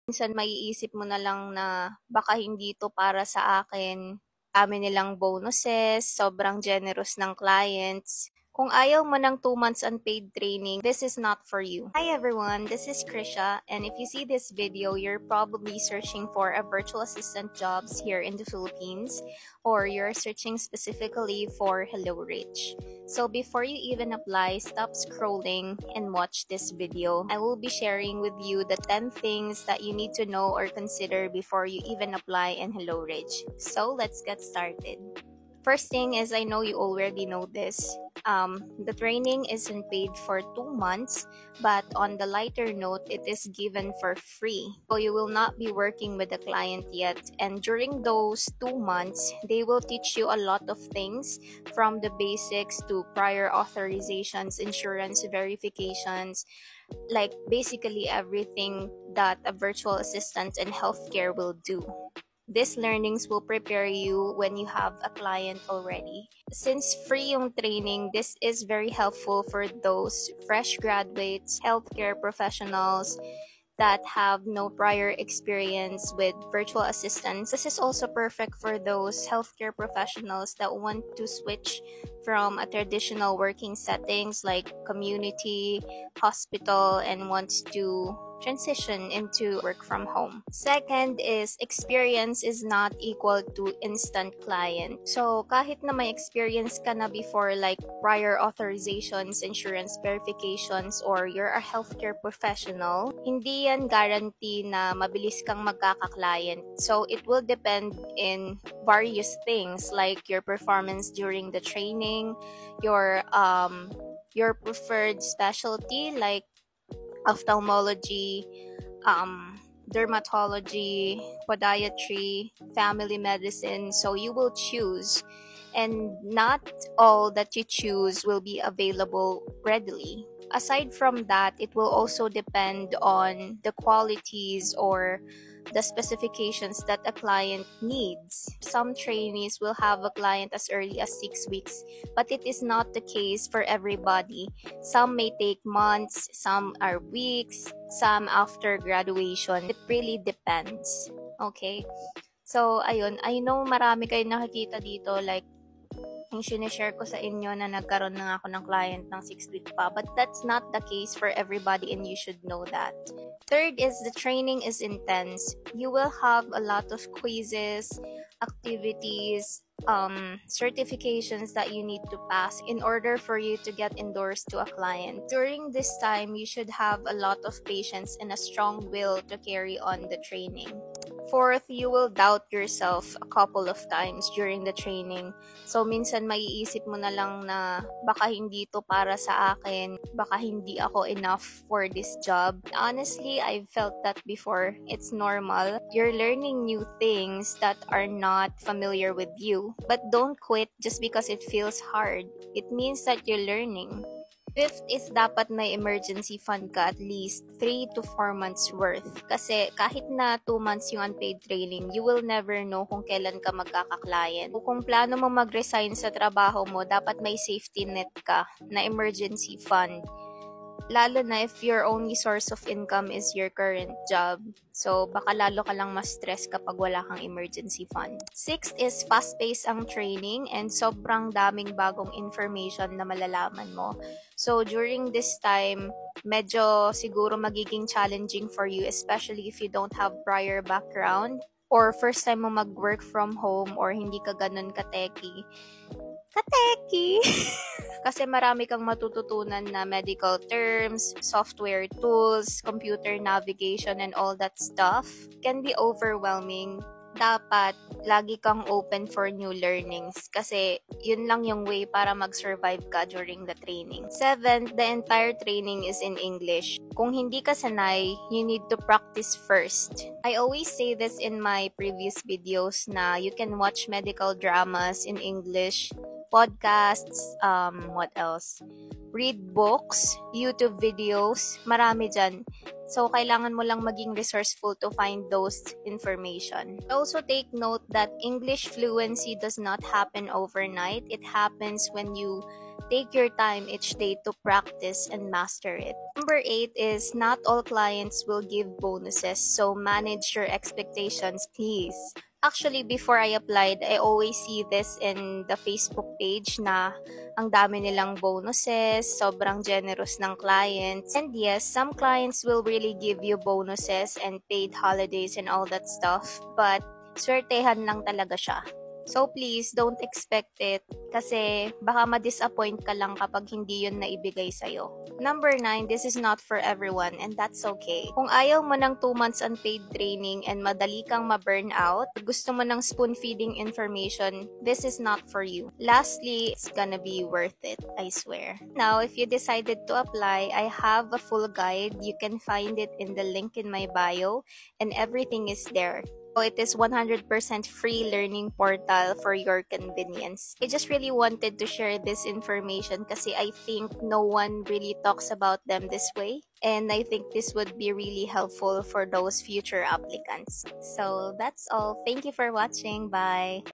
Minsan maiisip mo na lang na baka hindi to para sa akin. Dami nilang bonuses, sobrang generous ng clients. Kung ayaw mo ng 2 months unpaid training, this is not for you. Hi everyone, this is Krisha, and if you see this video, you're probably searching for a virtual assistant jobs here in the Philippines, or you're searching specifically for HelloRich. So before you even apply, stop scrolling and watch this video. I will be sharing with you the 10 things that you need to know or consider before you even apply in HelloRich. So let's get started. First thing is, I know you already know this. The training isn't paid for 2 months, but on the lighter note, it is given for free. So you will not be working with the client yet. And during those 2 months, they will teach you a lot of things, from the basics to prior authorizations, insurance verifications, like basically everything that a virtual assistant in healthcare will do. These learnings will prepare you when you have a client already. Since free yung training, this is very helpful for those fresh graduates, healthcare professionals that have no prior experience with virtual assistants. This is also perfect for those healthcare professionals that want to switch from a traditional working settings like community, hospital, and wants to transition into work from home. Second is, experience is not equal to instant client. So kahit na may experience ka na before, like prior authorizations, insurance verifications, or you're a healthcare professional, hindi yan guarantee na mabilis kang magkaka-client. So it will depend in various things like your performance during the training, your preferred specialty like ophthalmology, dermatology, podiatry, family medicine. So you will choose, and not all that you choose will be available readily. Aside from that, it will also depend on the qualities or the specifications that a client needs. Some trainees will have a client as early as 6 weeks, but it is not the case for everybody. Some may take months, some are weeks, some after graduation. It really depends. Okay? So, ayun. I know marami kayong nakikita dito, like, yung sinishare ko sa inyo na nagkaroon na ako ng client ng 6 week pa. But that's not the case for everybody, and you should know that. Third is, the training is intense. You will have a lot of quizzes, activities, certifications that you need to pass in order for you to get endorsed to a client. During this time, you should have a lot of patience and a strong will to carry on the training. Fourth, you will doubt yourself a couple of times during the training. So, minsan maiisip mo na lang na baka hindi to para sa akin, baka hindi ako enough for this job. Honestly, I've felt that before. It's normal. You're learning new things that are not familiar with you. But don't quit just because it feels hard. It means that you're learning. Fifth is, dapat may emergency fund ka at least 3 to 4 months worth. Kasi kahit na 2 months yung unpaid training, you will never know kung kailan ka magkaka-client. Kung plano mo mag-resign sa trabaho mo, dapat may safety net ka na emergency fund. Lalo na if your only source of income is your current job. So, baka lalo ka lang ma-stress kapag wala kang emergency fund. Sixth is, fast-paced ang training and sobrang daming bagong information na malalaman mo. So, during this time, medyo siguro magiging challenging for you, especially if you don't have prior background or first time mo mag-work from home or hindi ka ganun ka-techy. Kasi marami kang matututunan na medical terms, software tools, computer navigation, and all that stuff can be overwhelming. Dapat lagi kang open for new learnings kasi yun lang yung way para mag-survive ka during the training. Seventh, the entire training is in English. Kung hindi ka sanay, you need to practice first. I always say this in my previous videos na you can watch medical dramas in English, podcasts, what else? Read books, YouTube videos, marami dyan. So, kailangan mo lang maging resourceful to find those information. Also, take note that English fluency does not happen overnight. It happens when you take your time each day to practice and master it. Number 8 is not all clients will give bonuses, so manage your expectations, please. Actually, before I applied, I always see this in the Facebook page na ang dami nilang bonuses, sobrang generous ng clients. And yes, some clients will really give you bonuses and paid holidays and all that stuff, but swertehan lang talaga siya. So please, don't expect it kasi baka ma-disappoint ka lang kapag hindi yun naibigay sa'yo. Number 9, this is not for everyone and that's okay. Kung ayaw mo ng 2 months unpaid training and madali kang ma-burn out, gusto mo ng spoon-feeding information, this is not for you. Lastly, it's gonna be worth it, I swear. Now, if you decided to apply, I have a full guide. You can find it in the link in my bio and everything is there. So it is 100% free learning portal for your convenience. I just really wanted to share this information kasi I think no one really talks about them this way. And I think this would be really helpful for those future applicants. So that's all. Thank you for watching. Bye.